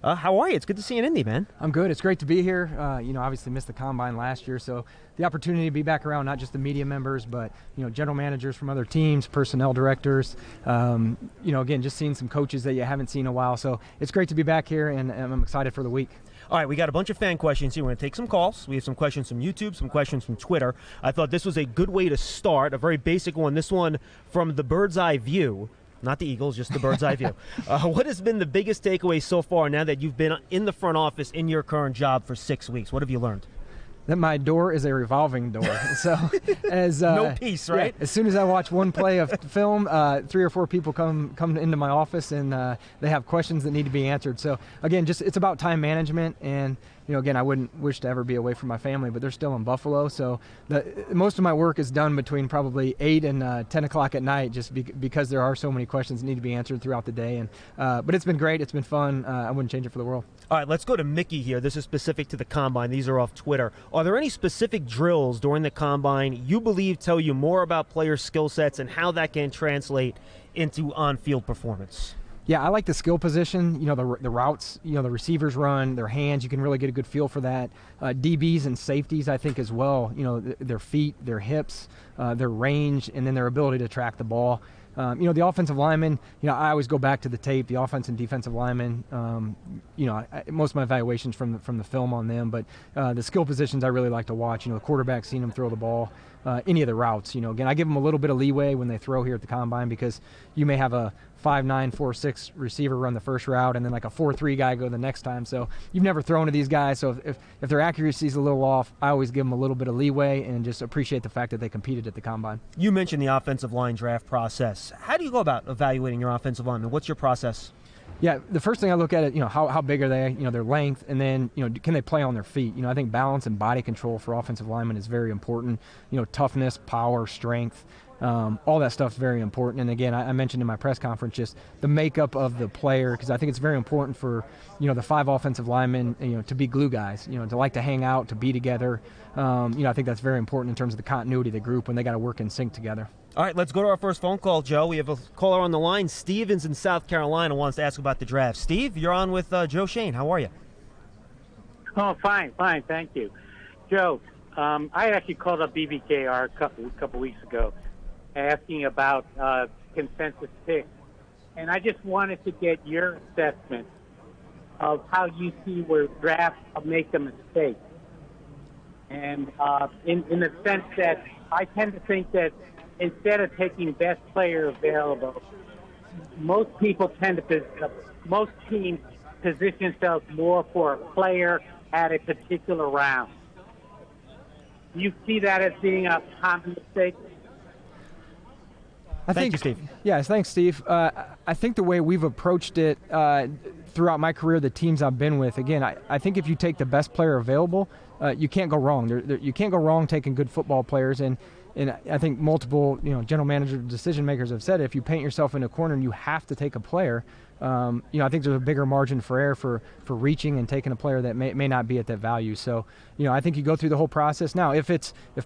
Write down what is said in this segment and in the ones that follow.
How are you? It's good to see you in Indy, man. I'm good. It's great to be here. Obviously missed the combine last year, so the opportunity to be back around not just the media members, but general managers from other teams, personnel directors. Again, just seeing some coaches that you haven't seen in a while. So it's great to be back here, and I'm excited for the week. All right, we got a bunch of fan questions here. We're going to take some calls. We have some questions from YouTube, some questions from Twitter. I thought this was a good way to start, a very basic one. This one from the bird's eye view. Not the Eagles, just the bird's eye view. What has been the biggest takeaway so far now that you've been in the front office in your current job for 6 weeks? What have you learned? That my door is a revolving door. So as no peace, right? Yeah, as soon as I watch one play of film, 3 or 4 people come into my office, and they have questions that need to be answered. So again, it's about time management, and again, I wouldn't wish to ever be away from my family, but they're still in Buffalo. So most of my work is done between probably 8 and 10 o'clock at night, just because there are so many questions that need to be answered throughout the day. And but it's been great. It's been fun. I wouldn't change it for the world. All right, let's go to Mickey here. This is specific to the Combine. These are off Twitter. Are there any specific drills during the Combine you believe tell you more about player skill sets and how that can translate into on-field performance? Yeah, I like the skill position, the routes, the receivers run, their hands, you can really get a good feel for that. DBs and safeties, I think, as well, their feet, their hips, their range, and then their ability to track the ball. The offensive linemen, I always go back to the tape, the offense and defensive linemen. Most of my evaluations from the film on them, but the skill positions I really like to watch. The quarterback, seeing them throw the ball, any of the routes. Again, I give them a little bit of leeway when they throw here at the Combine, because you may have a 5'9", 4'6" receiver run the first route, and then like a 4'3" guy go the next time. So you've never thrown to these guys, so if their accuracy is a little off, I always give them a little bit of leeway and just appreciate the fact that they competed at the Combine. You mentioned the offensive line draft process. How do you go about evaluating your offensive linemen? What's your process? Yeah, the first thing I look at is, how big are they, their length, and then, can they play on their feet? I think balance and body control for offensive linemen is very important. Toughness, power, strength, all that stuff is very important. And again, I mentioned in my press conference just the makeup of the player, because I think it's very important for, the 5 offensive linemen, to be glue guys, to like to hang out, to be together. I think that's very important in terms of the continuity of the group when they got to work in sync together. All right, let's go to our first phone call, Joe. We have a caller on the line. Steven's in South Carolina wants to ask about the draft. Steve, you're on with Joe Schoen. How are you? Oh, fine, thank you. Joe, I actually called up BBKR a couple weeks ago asking about consensus picks, and I just wanted to get your assessment of how you see where drafts make a mistake. And in the sense that I tend to think that instead of taking best player available, most teams position themselves more for a player at a particular round. Do you see that as being a common mistake? Thank you, Steve. Yes, thanks, Steve. I think the way we've approached it throughout my career, the teams I've been with, again, I think if you take the best player available, you can't go wrong. You can't go wrong taking good football players, and I think multiple general manager decision makers have said if you paint yourself in a corner and you have to take a player, I think there's a bigger margin for error for reaching and taking a player that may not be at that value. So I think you go through the whole process. Now, if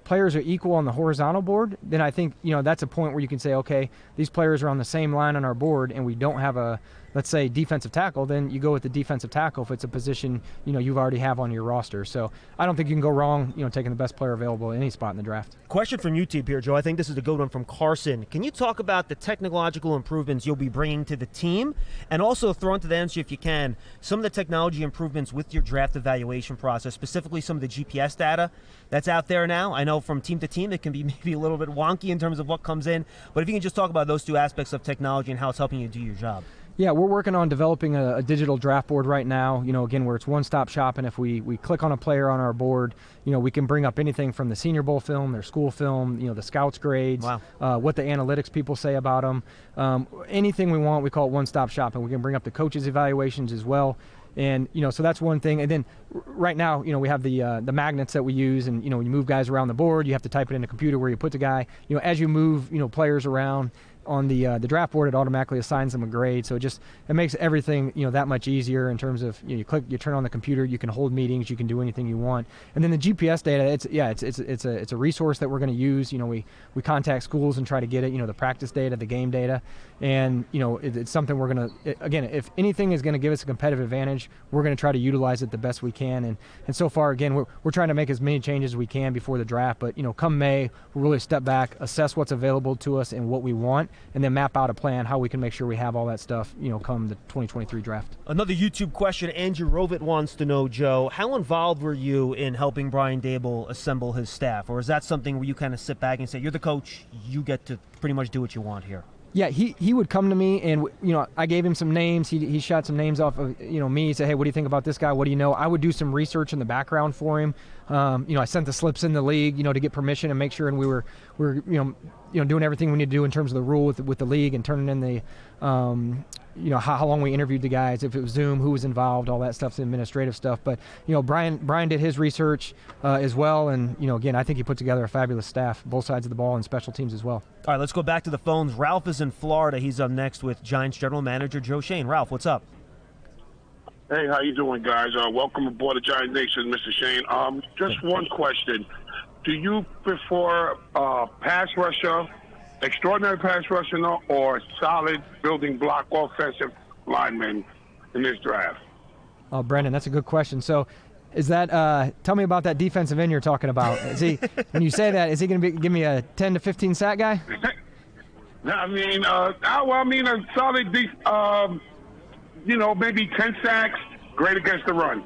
players are equal on the horizontal board, then I think that's a point where you can say, okay, these players are on the same line on our board and we don't have a, let's say, defensive tackle, then you go with the defensive tackle if it's a position you already have on your roster. So I don't think you can go wrong taking the best player available at any spot in the draft. Question from YouTube here, Joe. I think this is a good one from Carson. Can you talk about the technological improvements you'll be bringing to the team, and also throw into the answer, if you can, some of the technology improvements with your draft evaluation process, specifically some of the GPS data that's out there now? I know from team to team it can be maybe a little bit wonky in terms of what comes in, but if you can just talk about those 2 aspects of technology and how it's helping you do your job. Yeah, we're working on developing a digital draft board right now, again, where it's one-stop shopping. If we click on a player on our board, we can bring up anything from the Senior Bowl film, their school film, the scouts grades, wow. What the analytics people say about them. Anything we want, we call it one-stop shopping. We can bring up the coaches' evaluations as well. And, so that's one thing. And then right now, we have the magnets that we use, and, when you move guys around the board, you have to type it in a computer where you put the guy. As you move, players around, on the draft board, it automatically assigns them a grade. So it makes everything that much easier in terms of you turn on the computer, you can hold meetings, you can do anything you want. And then the GPS data, it's a resource that we're going to use. We contact schools and try to get it. The practice data, the game data, and it's something we're going to, again, if anything is going to give us a competitive advantage, we're going to try to utilize it the best we can. And so far, again, we're trying to make as many changes as we can before the draft. But come May, we'll really step back, assess what's available to us and what we want, and then map out a plan how we can make sure we have all that stuff come the 2023 draft. Another YouTube question, Andrew Rovit wants to know, Joe, how involved were you in helping Brian Dable assemble his staff? Or is that something where you kind of sit back and say, you're the coach, you get to pretty much do what you want here? Yeah, he would come to me, and I gave him some names. He shot some names off of me. He said, "Hey, what do you think about this guy? What do you know?" I would do some research in the background for him. I sent the slips in the league, to get permission and make sure, and we were doing everything we need to do in terms of the rule with the league and turning in the how long we interviewed the guys, if it was Zoom, who was involved, all that stuff's administrative stuff. But Brian did his research as well, and again, I think he put together a fabulous staff, both sides of the ball and special teams as well. All right, let's go back to the phones. Ralph is in Florida. He's up next with Giants General Manager Joe Schoen. Ralph, what's up? Hey, how you doing, guys? Welcome aboard the Giant Nation, Mr. Schoen. Just one question. Do you prefer pass rusher, extraordinary pass rusher, or solid building block offensive lineman in this draft? Oh, Brendan, that's a good question. So is that tell me about that defensive end you're talking about. Is he, when you say that, is he going to give me a 10 to 15 sack guy? I mean, a solid, maybe 10 sacks, great against the run.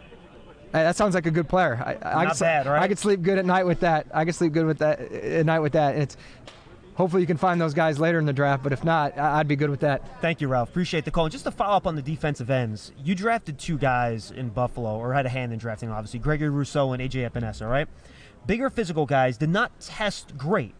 Hey, that sounds like a good player. Not bad, right? I could sleep good at night with that. And it's hopefully you can find those guys later in the draft, but if not, I'd be good with that. Thank you, Ralph. Appreciate the call. And just to follow up on the defensive ends, you drafted two guys in Buffalo, or had a hand in drafting, obviously, Gregory Rousseau and A.J. Epinesa, right? Bigger physical guys did not test great.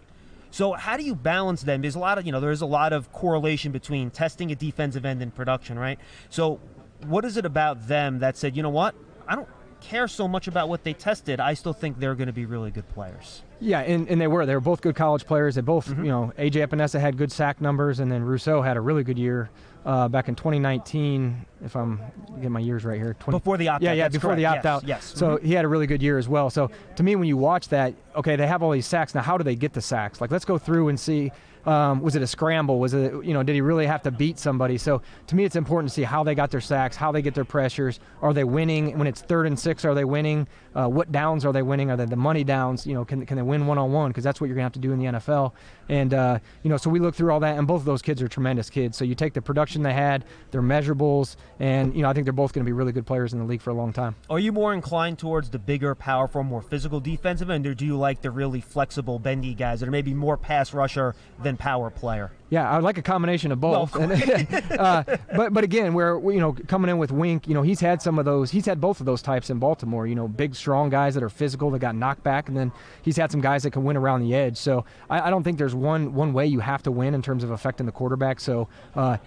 So how do you balance them? There's a lot of, there's a lot of correlation between testing a defensive end and production, right? So what is it about them that said, you know what, I don't care so much about what they tested, I still think they're going to be really good players? Yeah, and they were both good college players. They both, A.J. Epinesa had good sack numbers, and then Rousseau had a really good year back in 2019, if I'm getting my years right here. Before the opt-out. Yeah, before correct. the opt-out. Yes. So he had a really good year as well. So to me, when you watch that, okay, they have all these sacks. Now, how do they get the sacks? Like, let's go through and see, was it a scramble? Was it, did he really have to beat somebody? So to me, it's important to see how they got their sacks, how they get their pressures. Are they winning? When it's 3rd and 6, are they winning? What downs are they winning? Are they the money downs? Can they win one-on-one? Because that's what you're going to have to do in the NFL. And, so we look through all that, and both of those kids are tremendous kids. So you take the production they had, their measurables, and, I think they're both going to be really good players in the league for a long time. Are you more inclined towards the bigger, powerful, more physical defensive end, or do you like the really flexible, bendy guys that are maybe more pass rusher than power player? Yeah, I would like a combination of both. Well, but again, where coming in with Wink, he's had some of those. He's had both of those types in Baltimore. Big, strong guys that are physical that got knocked back, and then he's had some guys that can win around the edge. So I don't think there's one way you have to win in terms of affecting the quarterback. So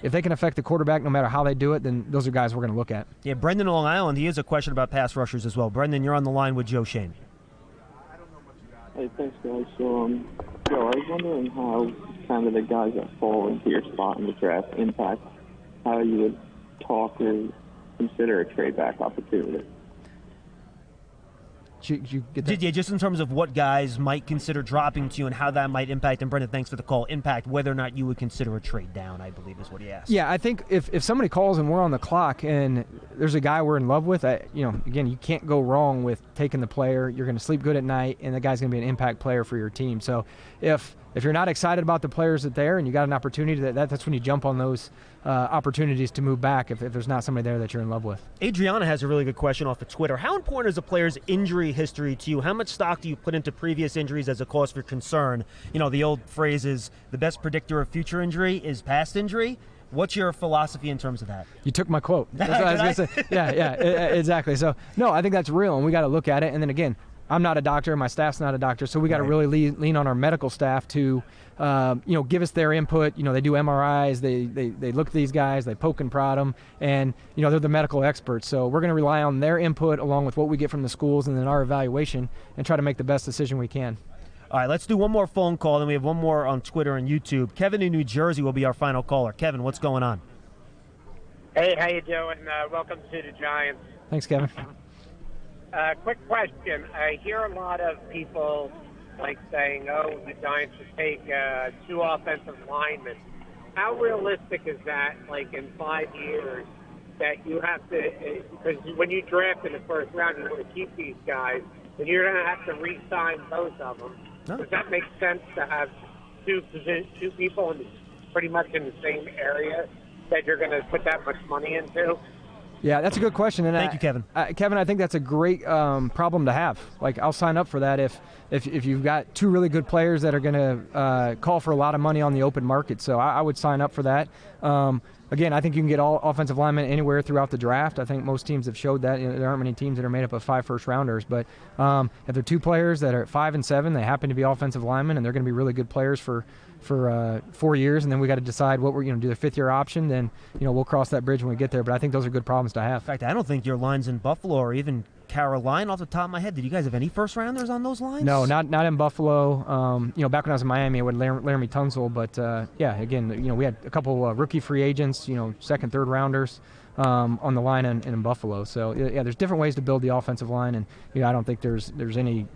if they can affect the quarterback, no matter how they do it, then those are guys we're going to look at. Yeah, Brendan Long Island, he has a question about pass rushers as well. Brendan, you're on the line with Joe Schoen. Hey, thanks, guys. So, Joe, I was wondering how kind of the guys that fall into your spot in the draft impact how you would talk or consider a trade back opportunity. Did you get that? Yeah, just in terms of what guys might consider dropping to you and how that might impact, and Brendan, thanks for the call, impact whether or not you would consider a trade down, I believe is what he asked. Yeah, I think if somebody calls and we're on the clock and there's a guy we're in love with, again, you can't go wrong with taking the player. You're going to sleep good at night, and the guy's going to be an impact player for your team. So if you're not excited about the players that there and you got an opportunity, that's when you jump on those opportunities to move back if there's not somebody there that you're in love with. Adriana has a really good question off of Twitter. How important is a player's injury history to you? How much stock do you put into previous injuries as a cause for concern? The old phrase is the best predictor of future injury is past injury. What's your philosophy in terms of that? You took my quote. That's what I was going to say. Yeah, exactly. So, no, I think that's real, and we got to look at it. And then again, I'm not a doctor, my staff's not a doctor, so we got to really lean on our medical staff to, give us their input. They do MRIs, they look at these guys, they poke and prod them, and they're the medical experts. So we're going to rely on their input along with what we get from the schools and then our evaluation, and try to make the best decision we can. All right, let's do one more phone call, then we have one more on Twitter and YouTube. Kevin in New Jersey will be our final caller. Kevin, what's going on? Hey, how you doing? Welcome to the Giants. Thanks, Kevin. Quick question. I hear a lot of people saying, "Oh, the Giants should take 2 offensive linemen." How realistic is that? In 5 years, that you have to, because when you draft in the first round, you want to keep these guys, and you're going to have to re-sign both of them. No. Does that make sense to have two people pretty much in the same area that you're going to put that much money into? Yeah, that's a good question. And Thank you, Kevin. Kevin, I think that's a great problem to have. I'll sign up for that if you've got 2 really good players that are going to call for a lot of money on the open market. So I would sign up for that. Again, I think you can get all offensive linemen anywhere throughout the draft. I think most teams have showed that. There aren't many teams that are made up of 5 first-rounders. But if they're 2 players that are at 5 and 7, they happen to be offensive linemen, and they're going to be really good players for 4 years, and then we got to decide what we're do the 5th-year option. Then we'll cross that bridge when we get there. But I think those are good problems to have. In fact, I don't think your lines in Buffalo or even Carolina, off the top of my head, did you guys have any first-rounders on those lines? No, not in Buffalo. Back when I was in Miami, I would Laramie Tunsil. But yeah, again, we had a couple rookie free agents, 2nd, 3rd rounders on the line in Buffalo. So yeah, there's different ways to build the offensive line, and I don't think there's any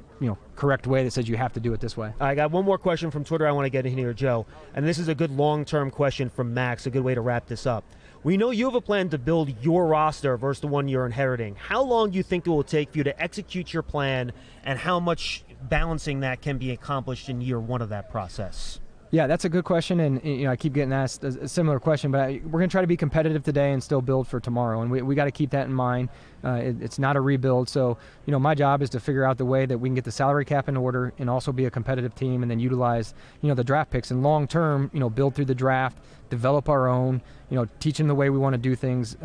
correct way that says you have to do it this way. I got one more question from Twitter I want to get in here, Joe, and this is a good long-term question from Max, a good way to wrap this up. We know you have a plan to build your roster versus the one you're inheriting. How long do you think it will take for you to execute your plan, and how much balancing that can be accomplished in year 1 of that process? Yeah, that's a good question, and I keep getting asked a similar question, but we're going to try to be competitive today and still build for tomorrow, and we got to keep that in mind. It's not a rebuild, so my job is to figure out the way that we can get the salary cap in order and also be a competitive team, and then utilize the draft picks, and long term build through the draft, develop our own, teach them the way we want to do things,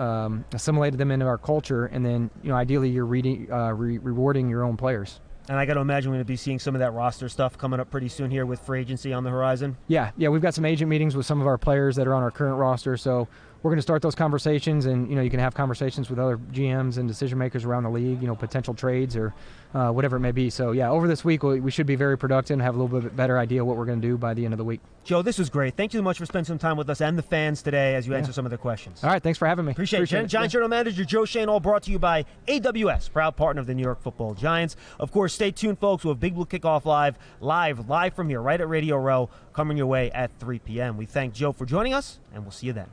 assimilate them into our culture, and then ideally you're rewarding your own players. And I got to imagine we're going to be seeing some of that roster stuff coming up pretty soon here with free agency on the horizon. Yeah, we've got some agent meetings with some of our players that are on our current roster, so we're going to start those conversations, and you can have conversations with other GMs and decision makers around the league, potential trades or whatever it may be. So yeah, over this week we should be very productive and have a little bit better idea what we're going to do by the end of the week. Joe, this was great. Thank you so much for spending some time with us and the fans today as you answer some of their questions. All right, thanks for having me. Appreciate it. Giants General Manager Joe Schoen, all brought to you by AWS, proud partner of the New York Football Giants. Of course, stay tuned, folks. We'll have Big Blue Kickoff live from here, right at Radio Row, coming your way at 3 p.m. We thank Joe for joining us, and we'll see you then.